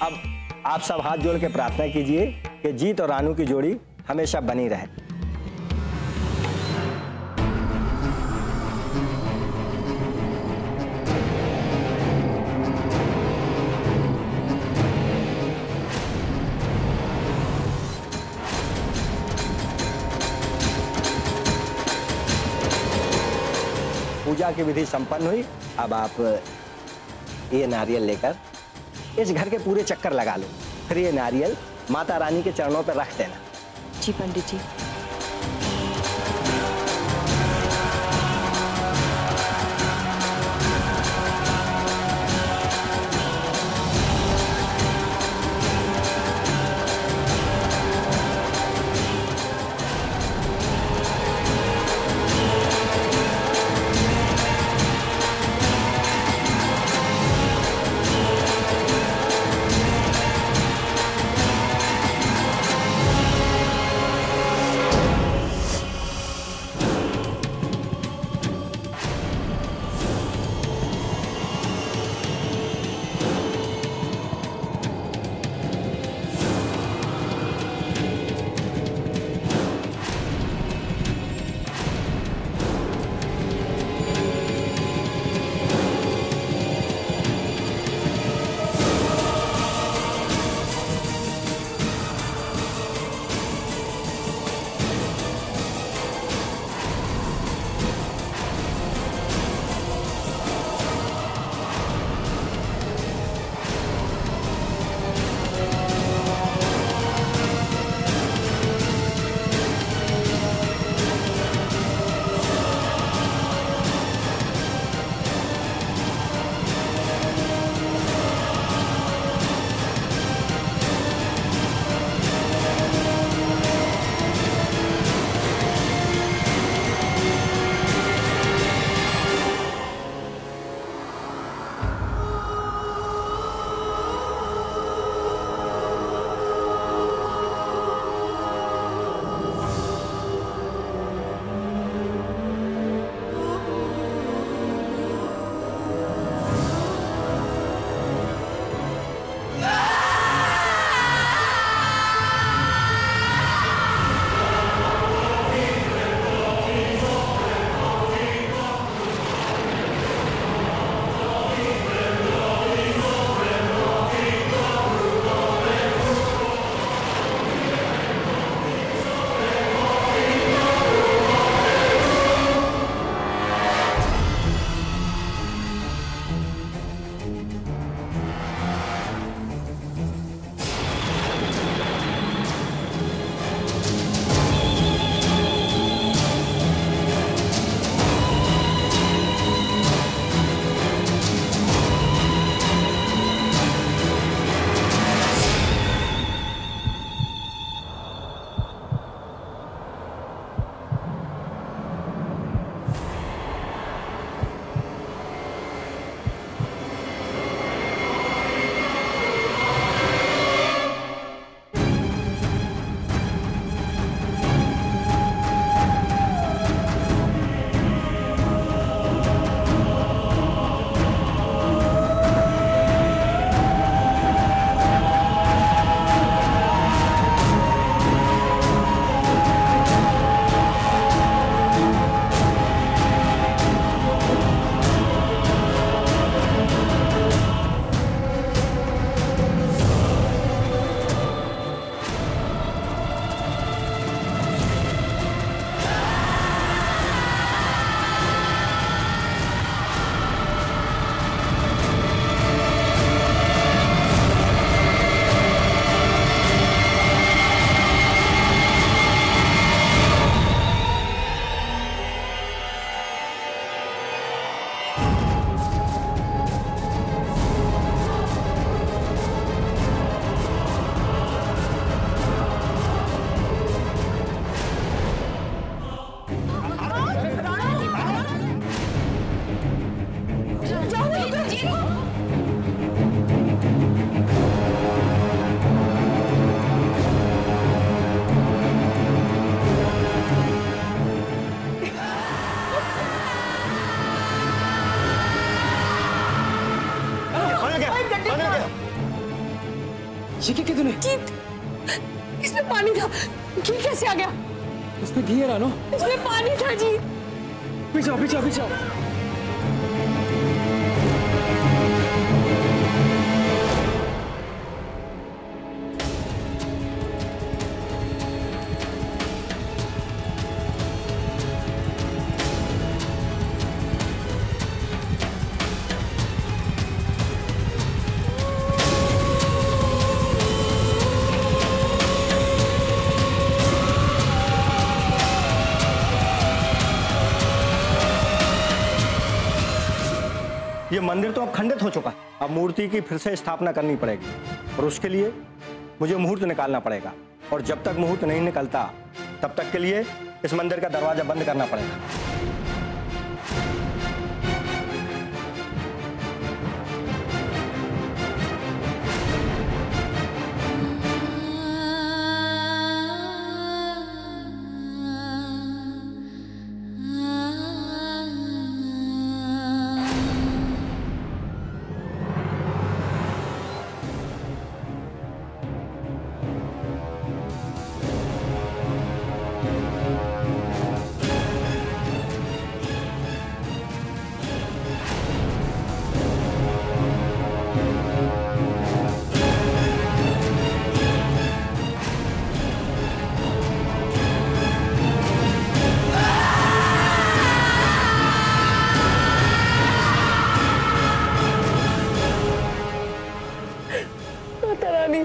अब आप सब हाथ जोड़ के प्रार्थना कीजिए कि जीत और रानू की जोड़ी हमेशा बनी रहे। पूजा की विधि संपन्न हुई। अब आप ये नारियल लेकर इस घर के पूरे चक्कर लगा लो, फिर ये नारियल माता रानी के चरणों पर रख देना। जी पंडित जी। ये क्या किया तूने? जीत, इसमें पानी था। घी कैसे आ गया? इसमें घी है रानो। इसमें पानी था जी। पीछे आओ, पीछे आओ, पीछे आओ। ये मंदिर तो अब खंडित हो चुका, अब मूर्ति की फिर से स्थापना करनी पड़ेगी और उसके लिए मुझे मुहूर्त निकालना पड़ेगा और जब तक मुहूर्त नहीं निकलता तब तक के लिए इस मंदिर का दरवाजा बंद करना पड़ेगा। माता रानी,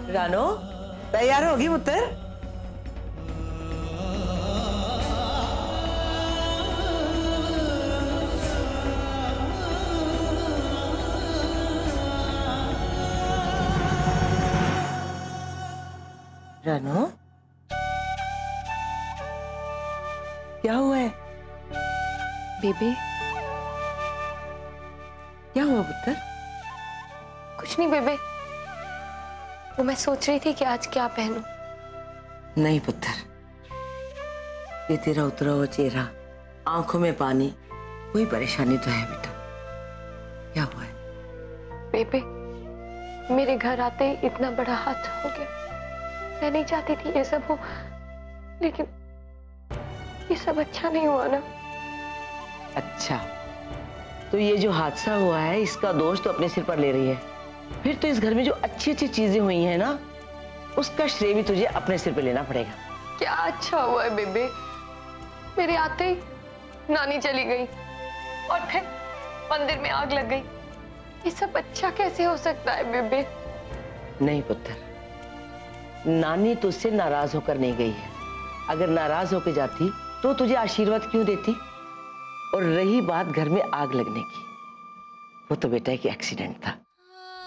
रानो तैयार होगी पुत्र? रानो क्या हुआ है? बेबे क्या हुआ पुत्र? कुछ नहीं बेबे, वो मैं सोच रही थी कि आज क्या पहनूं। नहीं पुत्र, ये तेरा उतरा हुआ चेहरा, आंखों में पानी, कोई परेशानी तो है बेटा? क्या हुआ है? बेबे मेरे घर आते ही इतना बड़ा हादसा हो गया। मैं नहीं चाहती थी ये सब हो, लेकिन ये सब अच्छा नहीं हुआ ना। अच्छा, तो ये जो हादसा हुआ है इसका दोष तो अपने सिर पर ले रही है। फिर तो इस घर में जो अच्छी अच्छी चीजें हुई हैं ना, उसका श्रेय भी तुझे अपने सिर पे लेना पड़ेगा। क्या अच्छा हुआ है बेबे? मेरे आते ही नानी चली गई और फिर मंदिर में आग लग गई। ये सब अच्छा कैसे हो सकता है बेबे? नहीं पुत्र, नानी तुझसे नाराज होकर नहीं गई है। अगर नाराज होकर जाती तो तुझे आशीर्वाद क्यों देती? और रही बात घर में आग लगने की, वो तो बेटा एक एक्सीडेंट था।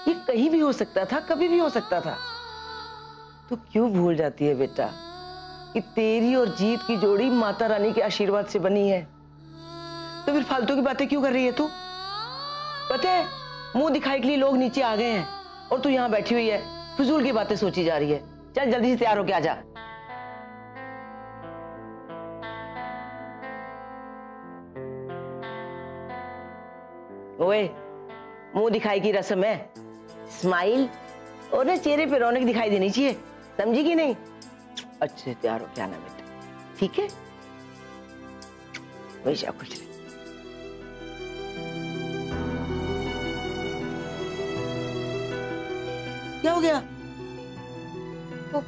ये कहीं भी हो सकता था, कभी भी हो सकता था। तो क्यों भूल जाती है बेटा कि तेरी और जीत की जोड़ी माता रानी के आशीर्वाद से बनी है? तो फिर फालतू की बातें क्यों कर रही है तू? पता है, मुंह दिखाई के लिए लोग नीचे आ गए हैं और तू यहाँ बैठी हुई है, फिजूल की बातें सोची जा रही है। चल जल्दी से तैयार होके आ जा। ओए, मुंह दिखाई की रस्म है, स्माइल और ना चेहरे पे रौनक दिखाई देनी चाहिए, समझी कि नहीं? अच्छे से तैयार हो क्या ना बेटा, ठीक है? वैसा खुश रहे। क्या हो गया? वो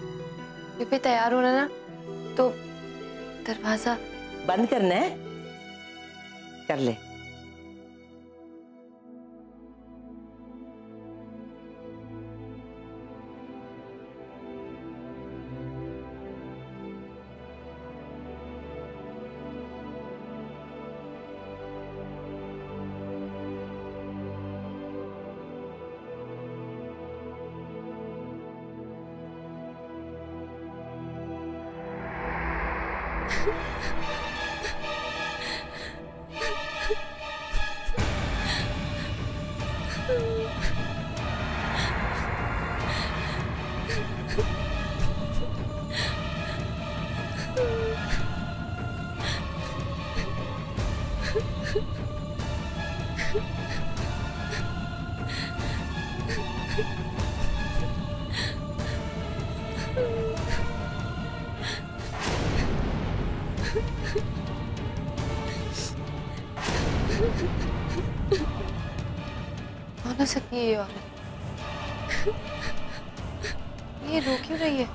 बेबे तैयार होना ना, तो दरवाजा बंद करना है? कर ले। कौन हो सकती है ये औरत? ये रो क्यों रही है?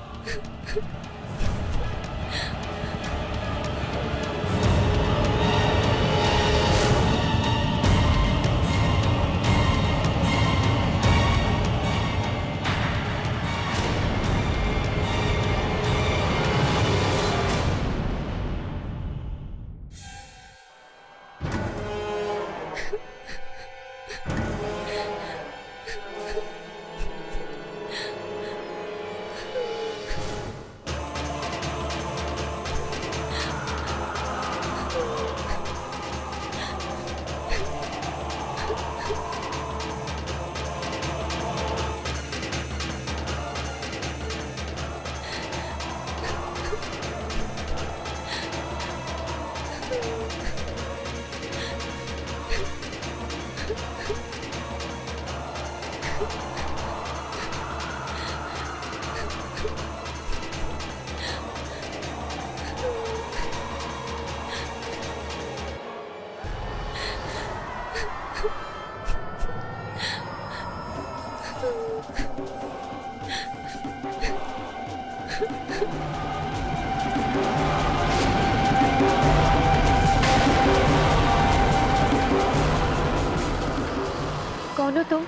कौन हो तुम?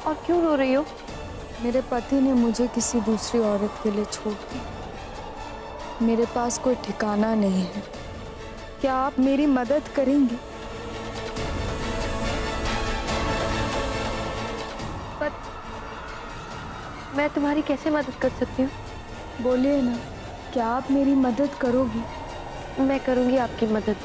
और क्यों रो रही हो? मेरे पति ने मुझे किसी दूसरी औरत के लिए छोड़ दिया। मेरे पास कोई ठिकाना नहीं है। क्या आप मेरी मदद करेंगे? पर मैं तुम्हारी कैसे मदद कर सकती हूँ? बोलिए ना, क्या आप मेरी मदद करोगी? मैं करूँगी आपकी मदद।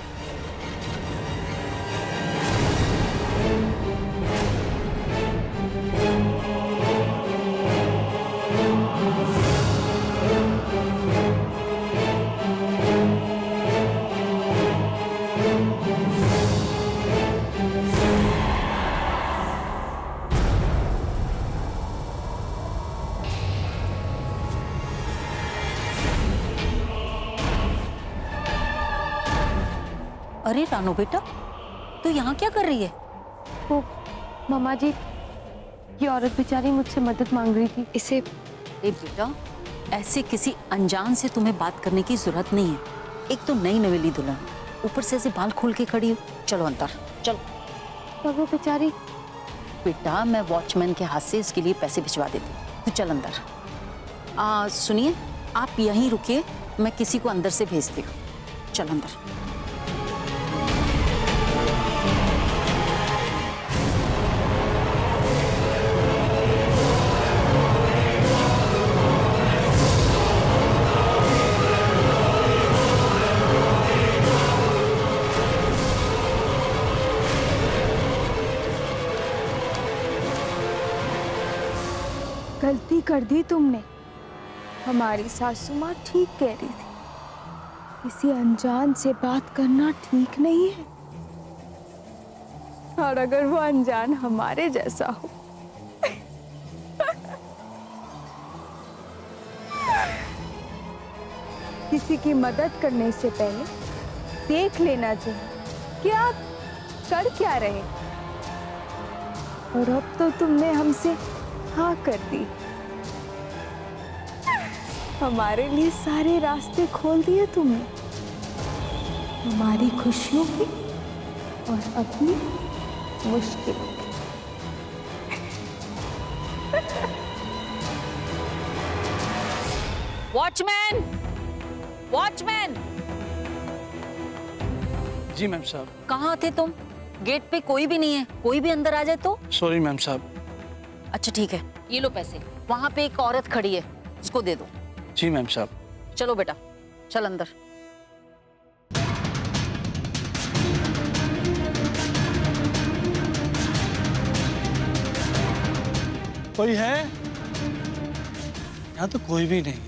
अरे रानो बेटा, तू यहाँ क्या कर रही है? वो मामा जी, ये औरत बेचारी मुझसे मदद मांग रही थी। इसे अरे बेटा, ऐसे किसी अनजान से तुम्हें बात करने की जरूरत नहीं है। एक तो नई नवेली दुल्हन, ऊपर से ऐसे बाल खोल के खड़ी हो। चलो अंदर चलो। पर वो बेचारी। बेटा, मैं वॉचमैन के हाथ से इसके लिए पैसे भिजवा देती हूँ। तू चल अंदर। सुनिए, आप यहीं रुकिए, मैं किसी को अंदर से भेजती हूँ। चल अंदर। गलती कर दी तुमने। हमारी सासू माँ ठीक कह रही थी, किसी अनजान से बात करना ठीक नहीं है। और अगर वो अनजान हमारे जैसा हो किसी की मदद करने से पहले देख लेना चाहिए कि आप कर क्या रहे। और अब तो तुमने हमसे हाँ कर दी। हमारे लिए सारे रास्ते खोल दिए तुमने, हमारी खुशियों की और अपनी मुश्किलों की। Watchman, watchman! जी मैम साहब। कहाँ थे तुम? गेट पे कोई भी नहीं है, कोई भी अंदर आ जाए तो। सॉरी मैम साहब। अच्छा ठीक है, ये लो पैसे। वहाँ पे एक औरत खड़ी है, इसको दे दो। जी मैम साहब। चलो बेटा, चल अंदर। कोई है? यहाँ तो कोई भी नहीं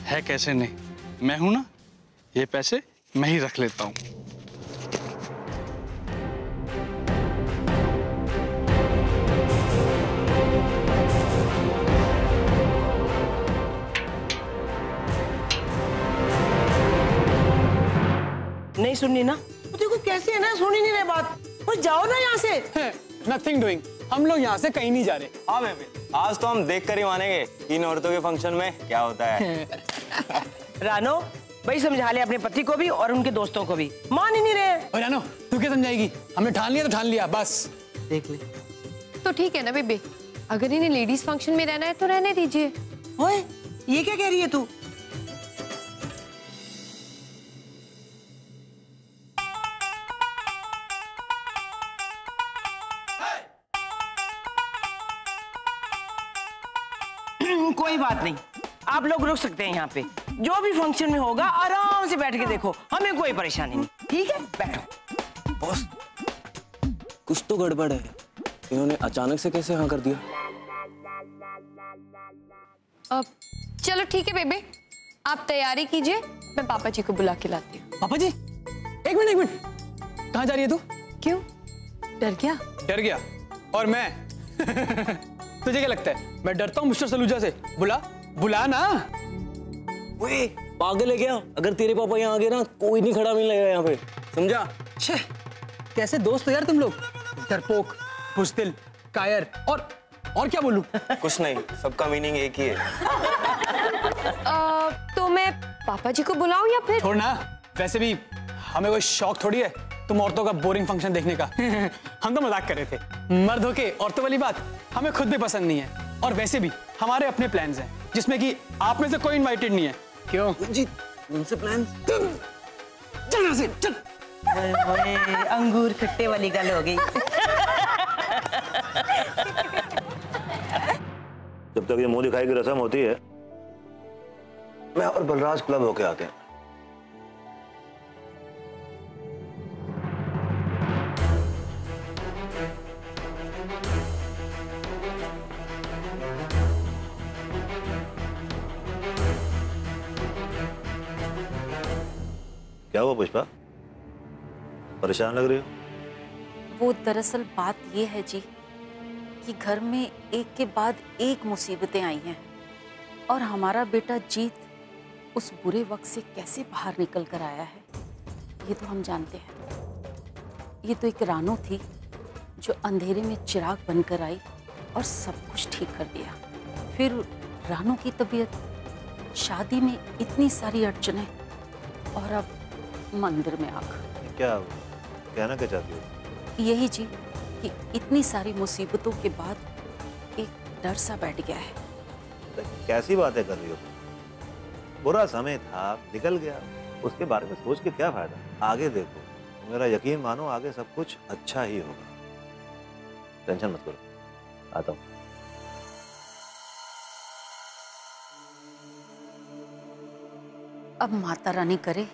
है कैसे नहीं? मैं हूं ना, ये पैसे मैं ही रख लेता हूँ। नहीं सुननी ना? तो देखो कैसे है ना, सुन ही नहीं रहे बात। और जाओ ना यहाँ से। नथिंग डूइंग, हम लोग यहाँ से कहीं नहीं जा रहे। हाँ बेबी, आज तो हम देख कर ही मानेंगे इन औरतों के फंक्शन में क्या होता है। रानो, भाई समझा ले अपने पति को भी और उनके दोस्तों को भी, मान ही नहीं रहे। और रानो, तू क्या समझाएगी? हमने ठान लिया तो ठान लिया, बस। देख ले। तो ठीक है ना बेबे, अगर इन्हें लेडीज फंक्शन में रहना है तो रहने दीजिए। ओए, ये क्या कह रही है तू? कोई बात नहीं, आप लोग रुक सकते हैं यहाँ पे। जो भी फंक्शन में होगा आराम से बैठ के देखो, हमें कोई परेशानी नहीं। ठीक है, बैठो। बॉस, कुछ तो गड़बड़ है। इन्होंने अचानक से कैसे हाँ कर दिया? चलो ठीक है बेबे, आप तैयारी कीजिए, मैं पापा जी को बुला के लाती हूँ। पापा जी, एक मिनट, कहाँ जा रही है तू? क्यों, डर गया? डर गया? और मैं? तुझे क्या लगता है मैं डरता हूँ मिस्टर सलूजा से? बुला ना। ओए, पागल है क्या? अगर तेरे पापा यहाँ आ गए ना, कोई नहीं खड़ा मिलेगा यहाँ पे, समझा? छे, कैसे दोस्त हो यार तुम लोग? डरपोक, बुज़दिल, कायर और क्या बोलूं? कुछ नहीं, सबका मीनिंग एक ही है। तो मैं पापा जी को बुलाऊं या फिर? छोड़ ना, वैसे भी हमें कोई शौक थोड़ी है तुम औरतों का बोरिंग फंक्शन देखने का। हम तो मजाक कर रहे थे। मर्द होके औरतों वाली बात हमें खुद भी पसंद नहीं है, और वैसे भी हमारे अपने प्लान्स हैं जिसमें कि आप में से कोई इनवाइटेड नहीं है। क्यों जी, उनसे प्लान? चल से चल। ओए, अंगूर खट्टे वाली गल हो गई। जब तक ये मुंह दिखाई की रस्म होती है, मैं और बलराज क्लब होके आते हैं। क्या हुआ पुष्पा, परेशान लग रही हो? वो दरअसल बात ये है जी कि घर में एक के बाद एक मुसीबतें आई हैं, और हमारा बेटा जीत उस बुरे वक्त से कैसे बाहर निकल कर आया है ये तो हम जानते हैं। ये तो एक रानो थी जो अंधेरे में चिराग बनकर आई और सब कुछ ठीक कर दिया। फिर रानो की तबीयत, शादी में इतनी सारी अड़चनें, और अब मंदिर में आग। क्या कहना क्या चाहती हो? यही जी कि इतनी सारी मुसीबतों के बाद एक डर सा बैठ गया है। कैसी बातें कर रही हो? बुरा समय था, निकल गया, उसके बारे में सोच के क्या फायदा? आगे देखो, मेरा यकीन मानो, आगे सब कुछ अच्छा ही होगा। टेंशन मत करो, आता हूँ। अब माता रानी करे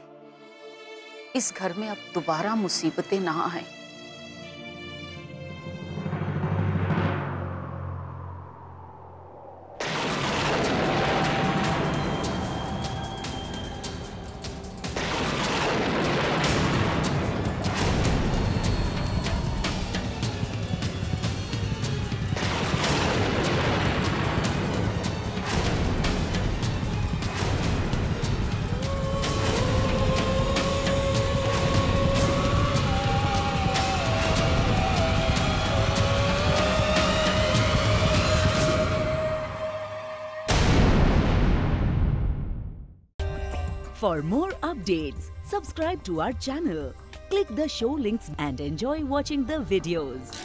इस घर में अब दोबारा मुसीबतें ना आए। For more updates, subscribe to our channel, click the show links and enjoy watching the videos.